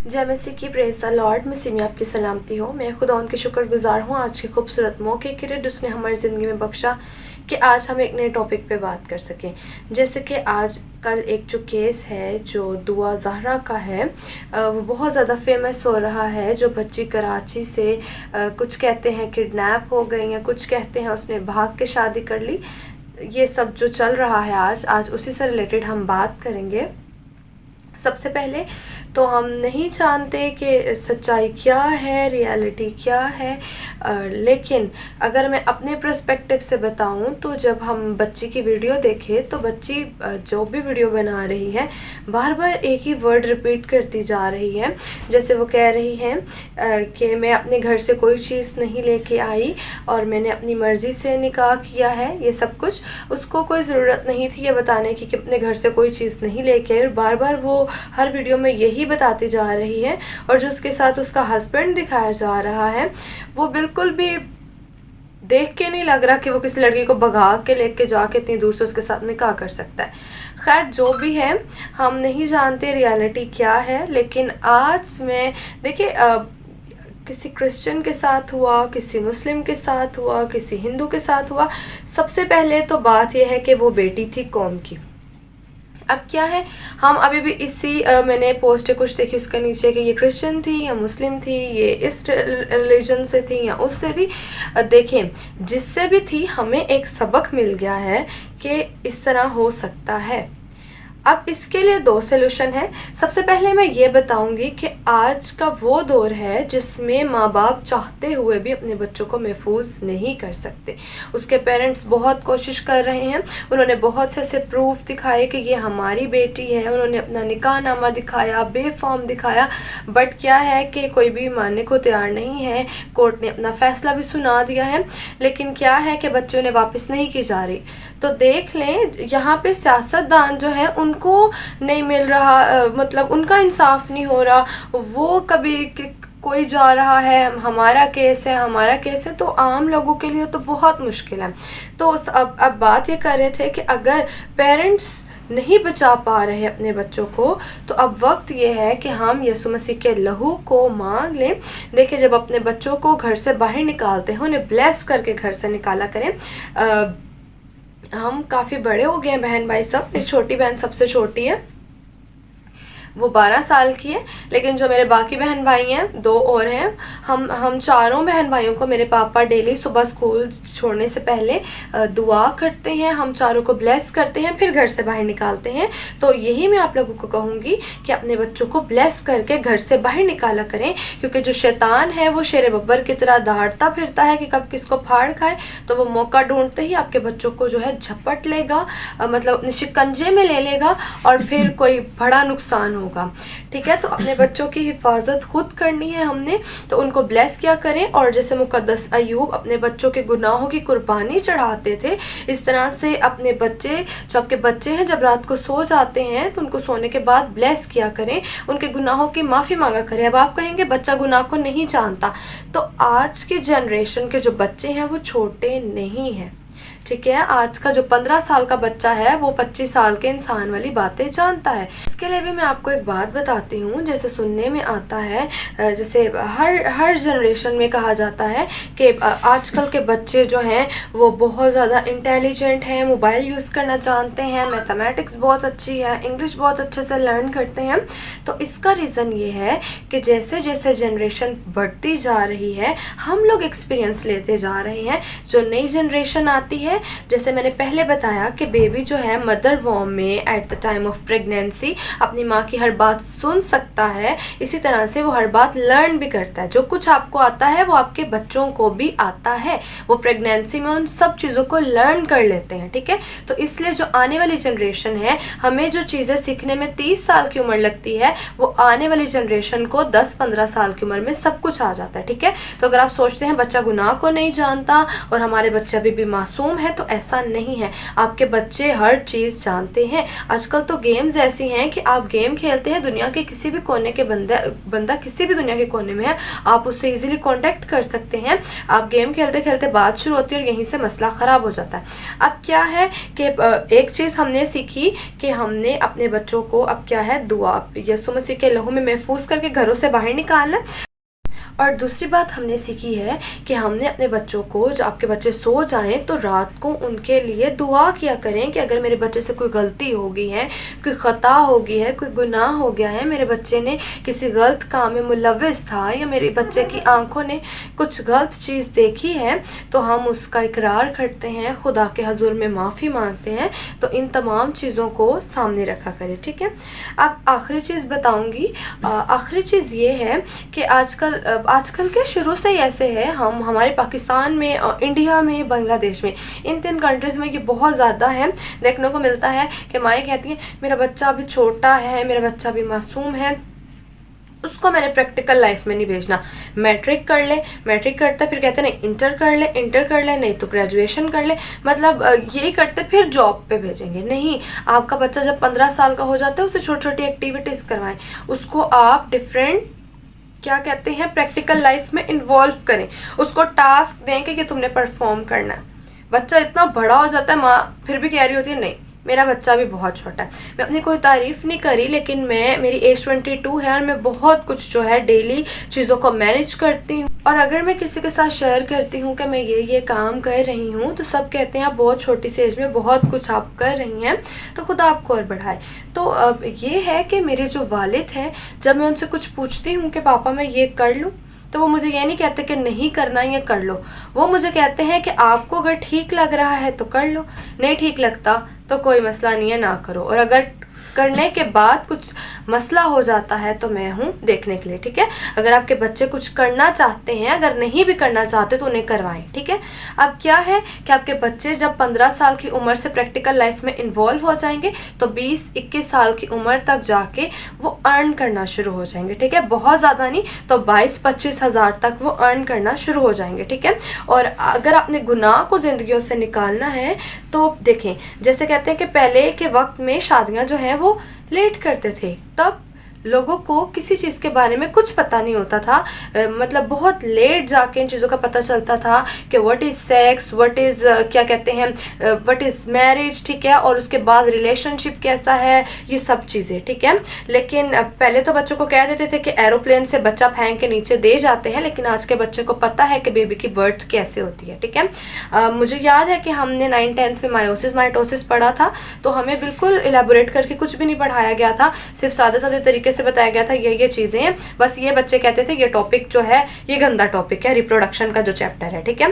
जय मसीह की, praise the Lord. मैं सिमी आपकी सलामती हो। मैं खुदा उनके शुक्रगुजार हूँ आज के खूबसूरत मौके के लिए जिसने हमारी ज़िंदगी में बख्शा कि आज हम एक नए टॉपिक पे बात कर सकें। जैसे कि आज कल एक जो केस है जो दुआ ज़हरा का है, वो बहुत ज़्यादा फेमस हो रहा है। जो बच्ची कराची से कुछ कहते हैं किडनैप हो गई या कुछ कहते हैं उसने भाग के शादी कर ली। ये सब जो चल रहा है आज उसी से रिलेटेड हम बात करेंगे। सबसे पहले तो हम नहीं जानते कि सच्चाई क्या है, रियलिटी क्या है, लेकिन अगर मैं अपने पर्सपेक्टिव से बताऊं तो जब हम बच्ची की वीडियो देखें तो बच्ची जो भी वीडियो बना रही है बार बार एक ही वर्ड रिपीट करती जा रही है। जैसे वो कह रही है कि मैं अपने घर से कोई चीज़ नहीं लेके आई और मैंने अपनी मर्ज़ी से निकाह किया है। ये सब कुछ उसको कोई ज़रूरत नहीं थी ये बताने की कि अपने घर से कोई चीज़ नहीं लेके आई, और बार बार वो हर वीडियो में यही बताती जा रही है। और जो उसके साथ उसका हस्बैंड दिखाया जा रहा है वो बिल्कुल भी देख के नहीं लग रहा कि वो किसी लड़की को भगा के लेके जाके इतनी दूर से उसके साथ निकाह कर सकता है। खैर जो भी है, हम नहीं जानते रियलिटी क्या है, लेकिन आज में देखिए किसी क्रिश्चियन के साथ हुआ, किसी मुस्लिम के साथ हुआ, किसी हिंदू के साथ हुआ। सबसे पहले तो बात यह है कि वो बेटी थी कौम की। अब क्या है, हम अभी भी इसी मैंने पोस्ट कुछ देखी उसके नीचे कि ये क्रिश्चियन थी या मुस्लिम थी, ये इस रिलीजन से थी या उससे थी। देखें, जिससे भी थी हमें एक सबक मिल गया है कि इस तरह हो सकता है। अब इसके लिए दो सोल्यूशन है। सबसे पहले मैं ये बताऊंगी कि आज का वो दौर है जिसमें माँ बाप चाहते हुए भी अपने बच्चों को महफूज नहीं कर सकते। उसके पेरेंट्स बहुत कोशिश कर रहे हैं, उन्होंने बहुत से ऐसे प्रूफ दिखाए कि ये हमारी बेटी है, उन्होंने अपना निकाहनामा दिखाया, बेफॉर्म दिखाया, बट क्या है कि कोई भी मानने को तैयार नहीं है। कोर्ट ने अपना फैसला भी सुना दिया है, लेकिन क्या है कि बच्चों ने वापस नहीं की जा रही। तो देख लें, यहाँ पे सियासतदान जो है उनको नहीं मिल रहा, मतलब उनका इंसाफ नहीं हो रहा। वो कभी कोई जा रहा है हमारा केस है हमारा केस है, तो आम लोगों के लिए तो बहुत मुश्किल है। तो अब बात ये कर रहे थे कि अगर पेरेंट्स नहीं बचा पा रहे अपने बच्चों को, तो अब वक्त ये है कि हम यीशु मसीह के लहू को मांग लें। देखिए, जब अपने बच्चों को घर से बाहर निकालते हैं उन्हें ब्लेस करके घर से निकाला करें। हम काफ़ी बड़े हो गए हैं बहन भाई सब। मेरी छोटी बहन सबसे छोटी है, वो 12 साल की है, लेकिन जो मेरे बाकी बहन भाई हैं, दो और हैं, हम चारों बहन भाइयों को मेरे पापा डेली सुबह स्कूल छोड़ने से पहले दुआ करते हैं। हम चारों को ब्लेस करते हैं, फिर घर से बाहर निकालते हैं। तो यही मैं आप लोगों को कहूँगी कि अपने बच्चों को ब्लेस करके घर से बाहर निकाला करें, क्योंकि जो शैतान है वो शेर बब्बर की तरह दहाड़ता फिरता है कि कब किसको फाड़ खाए। तो वो मौका ढूंढते ही आपके बच्चों को जो है झपट लेगा, मतलब अपने शिकंजे में ले लेगा और फिर कोई बड़ा नुकसान होगा। ठीक है, तो अपने बच्चों की हिफाजत खुद करनी है हमने, तो उनको ब्लेस किया करें। और जैसे मुकद्दस अयूब अपने बच्चों के गुनाहों की कुर्बानी चढ़ाते थे, इस तरह से अपने बच्चे, जो आपके बच्चे हैं, जब रात को सो जाते हैं तो उनको सोने के बाद ब्लेस किया करें, उनके गुनाहों की माफ़ी मांगा करें। अब आप कहेंगे बच्चा गुनाह को नहीं जानता, तो आज की जनरेशन के जो बच्चे हैं वो छोटे नहीं हैं। ठीक है, आज का जो 15 साल का बच्चा है वो 25 साल के इंसान वाली बातें जानता है। इसके लिए भी मैं आपको एक बात बताती हूँ। जैसे सुनने में आता है, जैसे हर जनरेशन में कहा जाता है कि आजकल के बच्चे जो हैं वो बहुत ज़्यादा इंटेलिजेंट हैं, मोबाइल यूज़ करना जानते हैं, मैथमेटिक्स बहुत अच्छी है, इंग्लिश बहुत अच्छे से लर्न करते हैं। तो इसका रीज़न ये है कि जैसे जैसे जनरेशन बढ़ती जा रही है हम लोग एक्सपीरियंस लेते जा रहे हैं। जो नई जनरेशन आती है, जैसे मैंने पहले बताया कि बेबी जो है मदर वॉर्म में at the time of pregnancy अपनी माँ की हर बात सुन सकता है, इसी तरह से वो हर बात लर्न भी करता है। जो कुछ आपको आता है वो आपके बच्चों को भी आता है, वो प्रेगनेंसी में उन सब चीज़ों को लर्न कर लेते हैं। ठीक है, तो इसलिए जो आने वाली जनरेशन है, हमें जो चीज़ें सीखने में 30 साल की उम्र लगती है, वो आने वाली जनरेशन को 10-15 साल की उम्र में सब कुछ आ जाता है। ठीक है, तो अगर आप सोचते हैं बच्चा गुनाह को नहीं जानता और हमारे बच्चे अभी भी मासूम है तो ऐसा नहीं है, आपके बच्चे हर चीज़ जानते हैं। आजकल तो गेम्स ऐसी हैं कि आप गेम खेलते हैं, दुनिया के किसी भी कोने के बंदा किसी भी दुनिया के कोने में है, आप उससे इजीली कांटेक्ट कर सकते हैं। आप गेम खेलते खेलते बात शुरू होती है और यहीं से मसला ख़राब हो जाता है। अब क्या है कि एक चीज़ हमने सीखी कि हमने अपने बच्चों को अब क्या है दुआ यीशु मसीह के लहू में महफूज करके घरों से बाहर निकालना। और दूसरी बात हमने सीखी है कि हमने अपने बच्चों को, जब आपके बच्चे सो जाएं तो रात को उनके लिए दुआ किया करें कि अगर मेरे बच्चे से कोई गलती हो गई है, कोई ख़ता हो गई है, कोई गुनाह हो गया है, मेरे बच्चे ने किसी गलत काम में मुलव्विस था या मेरे बच्चे की आंखों ने कुछ गलत चीज़ देखी है, तो हम उसका इकरार करते हैं, खुदा के हजूर में माफ़ी मांगते हैं। तो इन तमाम चीज़ों को सामने रखा करें, ठीक है। अब आखिरी चीज़ बताऊँगी। आखिरी चीज़ ये है कि आजकल के शुरू से ही ऐसे है, हम हमारे पाकिस्तान में, इंडिया में, बांग्लादेश में, इन 3 कंट्रीज़ में ये बहुत ज़्यादा है, देखने को मिलता है कि माएँ कहती हैं मेरा बच्चा अभी छोटा है, मेरा बच्चा अभी मासूम है, उसको मैंने प्रैक्टिकल लाइफ में नहीं भेजना, मैट्रिक कर ले, मैट्रिक करते फिर कहते नहीं इंटर कर ले, इंटर कर ले, नहीं तो ग्रेजुएशन कर ले, मतलब यही करते फिर जॉब पे भेजेंगे। नहीं, आपका बच्चा जब 15 साल का हो जाता है उसे छोटी छोटी एक्टिविटीज़ करवाएं, उसको आप डिफरेंट क्या कहते हैं प्रैक्टिकल लाइफ में इन्वॉल्व करें, उसको टास्क दें कि तुमने परफॉर्म करना है। बच्चा इतना बड़ा हो जाता है, माँ फिर भी कह रही होती है नहीं मेरा बच्चा भी बहुत छोटा है। मैं अपनी कोई तारीफ़ नहीं करी, लेकिन मेरी एज 22 है और मैं बहुत कुछ जो है डेली चीज़ों को मैनेज करती हूँ। और अगर मैं किसी के साथ शेयर करती हूँ कि मैं ये काम कर रही हूँ तो सब कहते हैं आप बहुत छोटी सी एज में बहुत कुछ आप कर रही हैं, तो खुदा आपको और बढ़ाए। तो अब ये है कि मेरे जो वालिद हैं, जब मैं उनसे कुछ पूछती हूँ कि पापा मैं ये कर लूँ, तो वो मुझे ये नहीं कहते कि नहीं करना ये कर लो, वो मुझे कहते हैं कि आपको अगर ठीक लग रहा है तो कर लो, नहीं ठीक लगता तो कोई मसला नहीं है ना करो, और अगर करने के बाद कुछ मसला हो जाता है तो मैं हूँ देखने के लिए, ठीक है। अगर आपके बच्चे कुछ करना चाहते हैं, अगर नहीं भी करना चाहते तो उन्हें करवाएं, ठीक है। अब क्या है कि आपके बच्चे जब 15 साल की उम्र से प्रैक्टिकल लाइफ में इन्वॉल्व हो जाएंगे तो 20-21 साल की उम्र तक जाके वो अर्न करना शुरू हो जाएंगे, ठीक है। बहुत ज़्यादा नहीं तो 22-25 हज़ार तक वो अर्न करना शुरू हो जाएंगे, ठीक है। और अगर आपने गुनाह को ज़िंदगियों से निकालना है तो देखें, जैसे कहते हैं कि पहले के वक्त में शादियाँ जो हैं वो लेट करते थे, तब लोगों को किसी चीज़ के बारे में कुछ पता नहीं होता था, मतलब बहुत लेट जाके इन चीज़ों का पता चलता था कि what is sex, what is क्या कहते हैं व्हाट इज़ मैरिज, ठीक है, और उसके बाद रिलेशनशिप कैसा है, ये सब चीज़ें, ठीक है। लेकिन पहले तो बच्चों को कह देते थे कि एरोप्लेन से बच्चा फेंक के नीचे दे जाते हैं, लेकिन आज के बच्चे को पता है कि बेबी की बर्थ कैसे होती है, ठीक है। मुझे याद है कि हमने 9th-10th में मायोसिस माइटोसिस पढ़ा था, तो हमें बिल्कुल इलेबोरेट करके कुछ भी नहीं पढ़ाया गया था, सिर्फ सादे सादे तरीके से बताया गया था ये चीज़ें हैं, बस ये बच्चे कहते थे ये टॉपिक जो है ये गंदा टॉपिक है, रिप्रोडक्शन का जो चैप्टर है, ठीक है।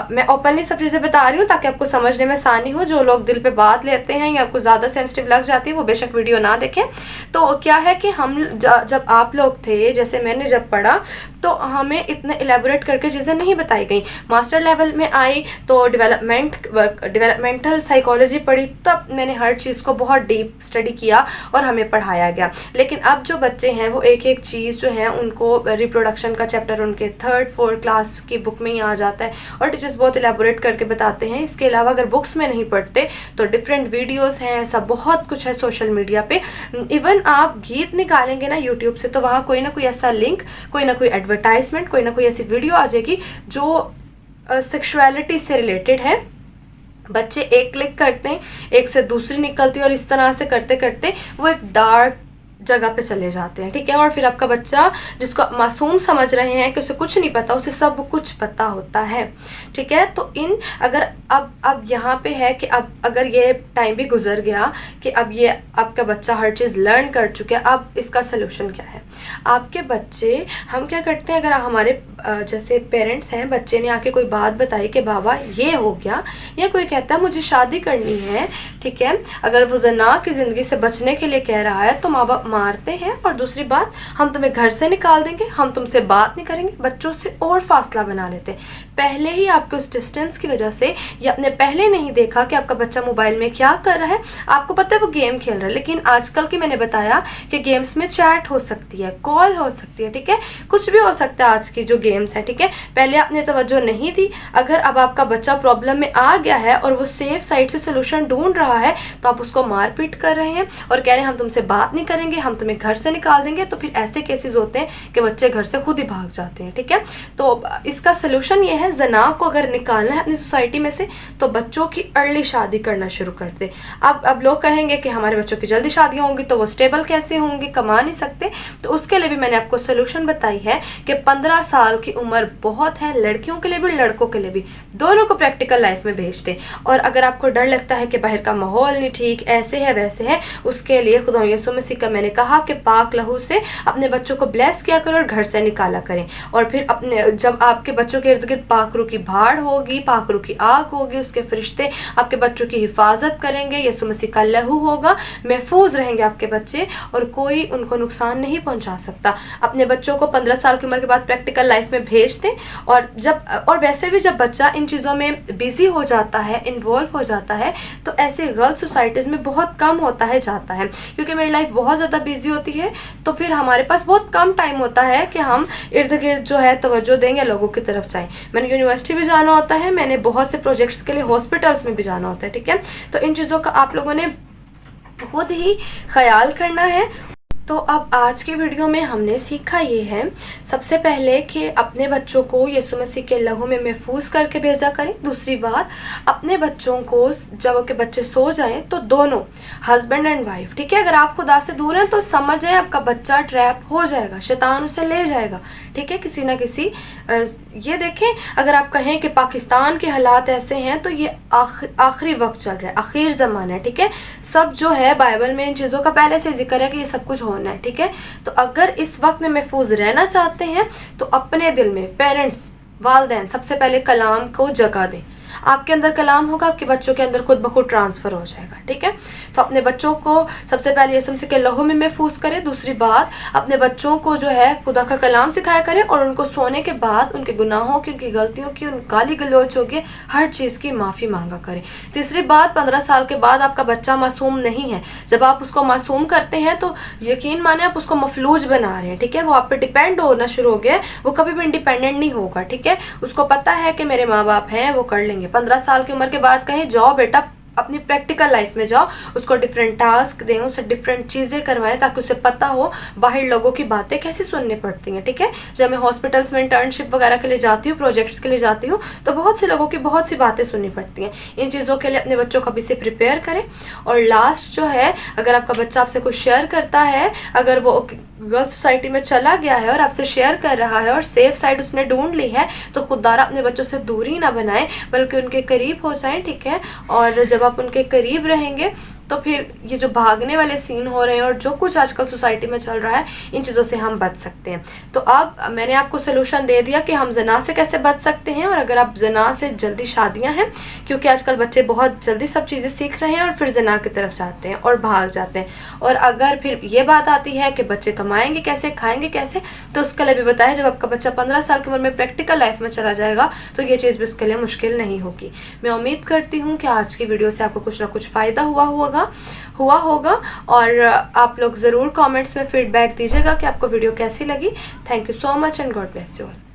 मैं ओपनली सब चीज़ें बता रही हूँ ताकि आपको समझने में आसानी हो। जो लोग दिल पे बात लेते हैं या कुछ ज़्यादा सेंसिटिव लग जाती है वो बेशक वीडियो ना देखें। तो क्या है कि हम जब आप लोग थे, जैसे मैंने जब पढ़ा तो हमें इतने इलेबोरेट करके चीज़ें नहीं बताई गई। मास्टर लेवल में आई तो डेवलपमेंटल साइकोलॉजी पढ़ी, तब मैंने हर चीज़ को बहुत डीप स्टडी किया और हमें पढ़ाया गया। लेकिन अब जो बच्चे हैं वो एक एक चीज़ जो है उनको रिप्रोडक्शन का चैप्टर उनके 3rd-4th क्लास की बुक में ही आ जाता है और टीचर्स बहुत इलेबोरेट करके बताते हैं। इसके अलावा अगर बुक्स में नहीं पढ़ते तो डिफरेंट वीडियोस हैं, ऐसा बहुत कुछ है सोशल मीडिया पे। इवन आप गीत निकालेंगे ना यूट्यूब से तो वहाँ कोई ना कोई ऐसा लिंक, कोई ना कोई एडवर्टाइजमेंट, कोई ना कोई ऐसी वीडियो आ जाएगी जो सेक्सुअलिटी से रिलेटेड है। बच्चे एक क्लिक करते हैं, एक से दूसरी निकलती है और इस तरह से करते करते वो एक डार्क जगह पे चले जाते हैं, ठीक है। और फिर आपका बच्चा जिसको मासूम समझ रहे हैं कि उसे कुछ नहीं पता, उसे सब कुछ पता होता है, ठीक है। तो अगर अब यहाँ पे है कि अब अगर ये टाइम भी गुजर गया कि अब ये आपका बच्चा हर चीज़ लर्न कर चुके हैं, अब इसका सलूशन क्या है। आपके बच्चे, हम क्या करते हैं, अगर हमारे जैसे पेरेंट्स हैं, बच्चे ने आके कोई बात बताई कि बाबा ये हो गया, या कोई कहता है मुझे शादी करनी है, ठीक है, अगर वो जना की ज़िंदगी से बचने के लिए कह रहा है तो माँ बाप मारते हैं। और दूसरी बात, हम तुम्हें घर से निकाल देंगे, हम तुमसे बात नहीं करेंगे, बच्चों से और फासला बना लेते हैं। पहले ही आपके उस डिस्टेंस की वजह से, या आपने पहले नहीं देखा कि आपका बच्चा मोबाइल में क्या कर रहा है, आपको पता है वो गेम खेल रहा है, लेकिन आजकल की मैंने बताया कि गेम्स में चैट हो सकती है, कॉल हो सकती है, ठीक है, कुछ भी हो सकता है आज की जो गेम्स हैं, ठीक है। पहले आपने तवज्जो नहीं दी, अगर अब आपका बच्चा प्रॉब्लम में आ गया है और वो सेफ साइड से सोल्यूशन ढूंढ रहा है तो आप उसको मारपीट कर रहे हैं और कह रहे हैं हम तुमसे बात नहीं करेंगे, हम तुम्हें घर से निकाल देंगे, तो फिर ऐसे केसेस होते हैं कि बच्चे घर से खुद ही भाग जाते हैं, ठीक है। तो इसका सोल्यूशन ये है, जना को अगर निकालना है अपनी सोसाइटी में से तो बच्चों की अर्ली शादी करना शुरू कर दे। अब लोग कहेंगे कि हमारे बच्चों की जल्दी शादियाँ होंगी तो वो स्टेबल कैसे होंगे, कमा नहीं सकते। तो उसके लिए भी मैंने आपको सोल्यूशन बताई है कि 15 साल की उम्र बहुत है, लड़कियों के लिए भी लड़कों के लिए भी, दोनों को प्रैक्टिकल लाइफ में भेज दे। और अगर आपको डर लगता है कि बाहर का माहौल नहीं ठीक, ऐसे है वैसे है, उसके लिए खुदा यीशु मसीह का मैंने कहा कि पाक लहू से अपने बच्चों को ब्लेस किया करो और घर से निकाला करें। और फिर अपने जब आपके बच्चों के इर्द गिर्द पाकरू की भाड़ होगी, पाकरू की आग होगी, उसके फरिश्ते आपके बच्चों की हिफाजत करेंगे, यीशु मसीह का लहू होगा, महफूज रहेंगे आपके बच्चे और कोई उनको नुकसान नहीं पहुंचा सकता। अपने बच्चों को 15 साल की उम्र के बाद प्रैक्टिकल लाइफ में भेज दें। और वैसे भी जब बच्चा इन चीज़ों में बिजी हो जाता है, इन्वॉल्व हो जाता है, तो ऐसे गर्ल्स सोसाइटीज़ में बहुत कम होता है जाता है। क्योंकि मेरी लाइफ बहुत ज़्यादा बिजी होती है तो फिर हमारे पास बहुत कम टाइम होता है कि हम इर्द गिर्द जो है तवज्जो देंगे, लोगों की तरफ जाएं। मैंने यूनिवर्सिटी भी जाना होता है, मैंने बहुत से प्रोजेक्ट्स के लिए हॉस्पिटल्स में भी जाना होता है, ठीक है। तो इन चीज़ों का आप लोगों ने खुद ही ख्याल करना है। तो अब आज की वीडियो में हमने सीखा ये है, सबसे पहले कि अपने बच्चों को यीशु मसीह के लहू में महफूज करके भेजा करें। दूसरी बात, अपने बच्चों को जब आपके बच्चे सो जाएं तो दोनों हस्बैंड एंड वाइफ, ठीक है, अगर आप खुदा से दूर हैं तो समझ जाए आपका बच्चा ट्रैप हो जाएगा, शैतान उसे ले जाएगा, ठीक है, किसी ना किसी। ये देखें, अगर आप कहें कि पाकिस्तान के हालात ऐसे हैं तो ये आखिरी वक्त चल रहा है, आखिर ज़माना है, ठीक है। सब जो है बाइबल में इन चीज़ों का पहले से जिक्र है कि ये सब कुछ होना है, ठीक है। तो अगर इस वक्त में महफूज रहना चाहते हैं तो अपने दिल में पेरेंट्स, वालिदैन सबसे पहले कलाम को जगा दें। आपके अंदर कलाम होगा, आपके बच्चों के अंदर खुद ब खुद ट्रांसफ़र हो जाएगा, ठीक है। तो अपने बच्चों को सबसे पहले यीशु मसीह के लहू में महफूज करें। दूसरी बात, अपने बच्चों को जो है खुदा का कलाम सिखाया करें और उनको सोने के बाद उनके गुनाहों की, उनकी गलतियों की, उन गाली गलौच होगी, हर चीज़ की माफ़ी मांगा करें। तीसरी बात, 15 साल के बाद आपका बच्चा मासूम नहीं है। जब आप उसको मासूम करते हैं तो यकीन माने आप उसको मफलूज बना रहे हैं, ठीक है। वो आप पे डिपेंड होना शुरू हो गया, वो कभी भी इंडिपेंडेंट नहीं होगा, ठीक है। उसको पता है कि मेरे माँ बाप हैं, वो कर लेंगे। 15 साल की उम्र के बाद कहें जाओ बेटा अपनी प्रैक्टिकल लाइफ में जाओ, उसको डिफरेंट टास्क दें, उससे डिफरेंट चीज़ें करवाएं ताकि उसे पता हो बाहर लोगों की बातें कैसे सुननी पड़ती हैं, ठीक है। जब मैं हॉस्पिटल्स में इंटर्नशिप वगैरह के लिए जाती हूँ, प्रोजेक्ट्स के लिए जाती हूँ, तो बहुत से लोगों की बहुत सी बातें सुननी पड़ती हैं। इन चीज़ों के लिए अपने बच्चों को अभी से प्रिपेयर करें। और लास्ट जो है, अगर आपका बच्चा आपसे कुछ शेयर करता है, अगर वो गर्ल्स सोसाइटी में चला गया है और आपसे शेयर कर रहा है और सेफ साइड उसने ढूंढ ली है, तो खुदारा अपने बच्चों से दूरी ना बनाएं बल्कि उनके करीब हो जाएं, ठीक है। और जब आप उनके करीब रहेंगे तो फिर ये जो भागने वाले सीन हो रहे हैं और जो कुछ आजकल सोसाइटी में चल रहा है, इन चीज़ों से हम बच सकते हैं। तो अब मैंने आपको सोल्यूशन दे दिया कि हम जना से कैसे बच सकते हैं। और अगर आप जना से जल्दी शादियां हैं, क्योंकि आजकल बच्चे बहुत जल्दी सब चीज़ें सीख रहे हैं और फिर जना की तरफ जाते हैं और भाग जाते हैं। और अगर फिर ये बात आती है कि बच्चे कमाएंगे कैसे, खाएंगे कैसे, तो उसके लिए भी बताया, जब आपका बच्चा 15 साल की उम्र में प्रैक्टिकल लाइफ में चला जाएगा तो ये चीज़ भी उसके लिए मुश्किल नहीं होगी। मैं उम्मीद करती हूँ कि आज की वीडियो से आपको कुछ ना कुछ फ़ायदा हुआ होगा। और आप लोग ज़रूर कमेंट्स में फीडबैक दीजिएगा कि आपको वीडियो कैसी लगी। Thank you so much and God bless you all.